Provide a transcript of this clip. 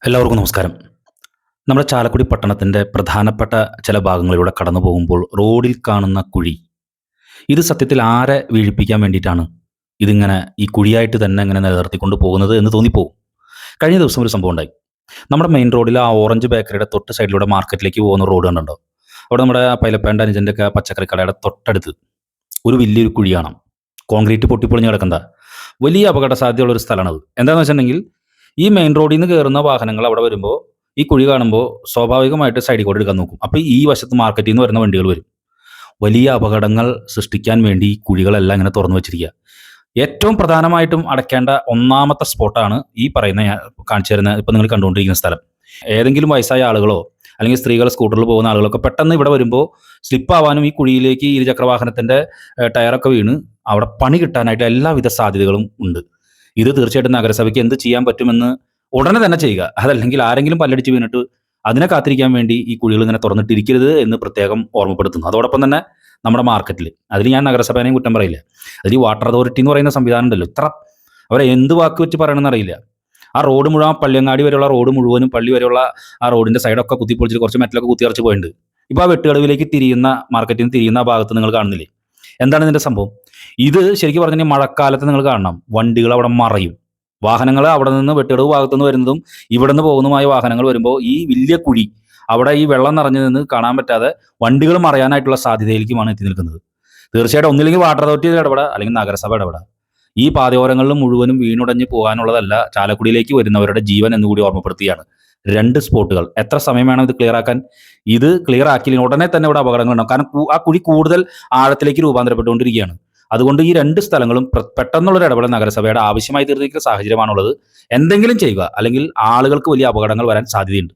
എല്ലാവർക്കും നമസ്കാരം. നമ്മുടെ ചാലക്കുടി പട്ടണത്തിൻ്റെ പ്രധാനപ്പെട്ട ചില ഭാഗങ്ങളിലൂടെ കടന്നു പോകുമ്പോൾ റോഡിൽ കാണുന്ന കുഴി, ഇത് സത്യത്തിൽ ആരെ വീഴിപ്പിക്കാൻ വേണ്ടിയിട്ടാണ് ഇതിങ്ങനെ ഈ കുഴിയായിട്ട് തന്നെ ഇങ്ങനെ നിലനിർത്തിക്കൊണ്ട് പോകുന്നത് എന്ന് തോന്നിപ്പോവും. കഴിഞ്ഞ ദിവസം ഒരു സംഭവം ഉണ്ടായി. നമ്മുടെ മെയിൻ റോഡിൽ ആ ഓറഞ്ച് ബേക്കറിയുടെ തൊട്ട് സൈഡിലൂടെ മാർക്കറ്റിലേക്ക് പോകുന്ന റോഡ് കണ്ടുണ്ടോ? അവിടെ നമ്മുടെ പൈലപ്പേൻ്റെ അനുജൻ്റെ ഒക്കെ പച്ചക്കറി കടയുടെ തൊട്ടടുത്ത് ഒരു വലിയൊരു കുഴി കാണാം. കോൺക്രീറ്റ് പൊട്ടിപ്പൊളിഞ്ഞ് കിടക്കുന്ന വലിയ അപകട സാധ്യതയുള്ള ഒരു സ്ഥലമാണത്. എന്താണെന്ന് വെച്ചിട്ടുണ്ടെങ്കിൽ ഈ മെയിൻ റോഡിൽ നിന്ന് കയറുന്ന വാഹനങ്ങൾ അവിടെ വരുമ്പോൾ ഈ കുഴി കാണുമ്പോൾ സ്വാഭാവികമായിട്ട് സൈഡിൽ കൂടെ എടുക്കാൻ നോക്കും. അപ്പോൾ ഈ വശത്ത് മാർക്കറ്റിൽ നിന്ന് വരുന്ന വണ്ടികൾ വരും. വലിയ അപകടങ്ങൾ സൃഷ്ടിക്കാൻ വേണ്ടി ഈ കുഴികളെല്ലാം ഇങ്ങനെ തുറന്നു വെച്ചിരിക്കുക. ഏറ്റവും പ്രധാനമായിട്ടും അടയ്ക്കേണ്ട ഒന്നാമത്തെ സ്പോട്ടാണ് ഈ പറയുന്ന ഞാൻ കാണിച്ചു തരുന്ന ഇപ്പം നിങ്ങൾ കണ്ടുകൊണ്ടിരിക്കുന്ന സ്ഥലം. ഏതെങ്കിലും വയസ്സായ ആളുകളോ അല്ലെങ്കിൽ സ്ത്രീകൾ സ്കൂട്ടറിൽ പോകുന്ന ആളുകളൊക്കെ പെട്ടെന്ന് ഇവിടെ വരുമ്പോൾ സ്ലിപ്പാവാനും ഈ കുഴിയിലേക്ക് ഇരുചക്രവാഹനത്തിൻ്റെ ടയറൊക്കെ വീണ് അവിടെ പണി കിട്ടാനായിട്ട് എല്ലാവിധ സാധ്യതകളും ഉണ്ട്. ഇത് തീർച്ചയായിട്ടും നഗരസഭയ്ക്ക് എന്ത് ചെയ്യാൻ പറ്റുമെന്ന് ഉടനെ തന്നെ ചെയ്യുക. അതല്ലെങ്കിൽ ആരെങ്കിലും പല്ലടിച്ച് വീണിട്ട് അതിനെ കാത്തിരിക്കാൻ വേണ്ടി ഈ കുഴികൾ ഇങ്ങനെ തുറന്നിട്ടിരിക്കരുത് എന്ന് പ്രത്യേകം ഓർമ്മപ്പെടുത്തുന്നു. അതോടൊപ്പം തന്നെ നമ്മുടെ മാർക്കറ്റിൽ അതിൽ ഞാൻ നഗരസഭേനെയും കുറ്റം പറയില്ല. അതിൽ ഈ വാട്ടർ അതോറിറ്റി എന്ന് പറയുന്ന സംവിധാനം ഉണ്ടല്ലോ, ഇത്ര അവരെ എന്ത് വാക്ക് വെച്ച് പറയണമെന്ന് അറിയില്ല. ആ റോഡ് മുഴുവൻ പള്ളിയങ്ങാടി വരെയുള്ള റോഡ് മുഴുവനും പള്ളി വരെയുള്ള ആ റോഡിൻ്റെ സൈഡൊക്കെ കുത്തിപ്പൊളിച്ചിട്ട് കുറച്ച് മെറ്റലൊക്കെ കുത്തിയറച്ച് പോയിട്ടുണ്ട്. ഇപ്പോൾ ആ വെട്ടുകടവിലേക്ക് തിരിയുന്ന മാർക്കറ്റിൽ നിന്ന് തിരിയുന്ന ആ ഭാഗത്ത് നിങ്ങൾ കാണുന്നില്ലേ? എന്താണ് ഇതിൻ്റെ സംഭവം? ഇത് ശരിക്കും പറഞ്ഞാൽ മഴക്കാലത്ത് നിങ്ങൾ കാണണം, വണ്ടികൾ അവിടെ മറയും. വാഹനങ്ങൾ അവിടെ നിന്ന് വെട്ടുകടവ് ഭാഗത്തുനിന്ന് വരുന്നതും ഇവിടെ നിന്ന് പോകുന്നതുമായ വാഹനങ്ങൾ വരുമ്പോൾ ഈ വലിയ കുഴി അവിടെ ഈ വെള്ളം നിറഞ്ഞു നിന്ന് കാണാൻ പറ്റാതെ വണ്ടികൾ മറയാനായിട്ടുള്ള സാധ്യതയിലേക്കുമാണ് എത്തി നിൽക്കുന്നത്. തീർച്ചയായിട്ടും ഒന്നില്ലെങ്കിൽ വാട്ടർ അതോറിറ്റി ഇടപെടുക, അല്ലെങ്കിൽ നഗരസഭ ഇടപെടുക. ഈ പാതയോരങ്ങളിൽ മുഴുവനും വീണുടഞ്ഞ് പോകാനുള്ളതല്ല, ചാലക്കുടിയിലേക്ക് വരുന്നവരുടെ ജീവൻ എന്നുകൂടി ഓർമ്മപ്പെടുത്തുകയാണ്. 2 സ്പോട്ടുകൾ എത്ര സമയം വേണം ഇത് ക്ലിയർ ആക്കാൻ? ഇത് ക്ലിയർ ആക്കിയില്ലെങ്കിൽ ഉടനെ തന്നെ ഇവിടെ അപകടങ്ങളുണ്ടാകും. കാരണം ആ കുഴി കൂടുതൽ ആഴത്തിലേക്ക് രൂപാന്തരപ്പെട്ടുകൊണ്ടിരിക്കുകയാണ്. അതുകൊണ്ട് ഈ 2 സ്ഥലങ്ങളും പെട്ടെന്നുള്ളൊരു ഇടപെടൽ നഗരസഭയുടെ ആവശ്യമായി തീർന്നിരിക്കുന്ന സാഹചര്യമാണുള്ളത്. എന്തെങ്കിലും ചെയ്യുക, അല്ലെങ്കിൽ ആളുകൾക്ക് വലിയ അപകടങ്ങൾ വരാൻ സാധ്യതയുണ്ട്.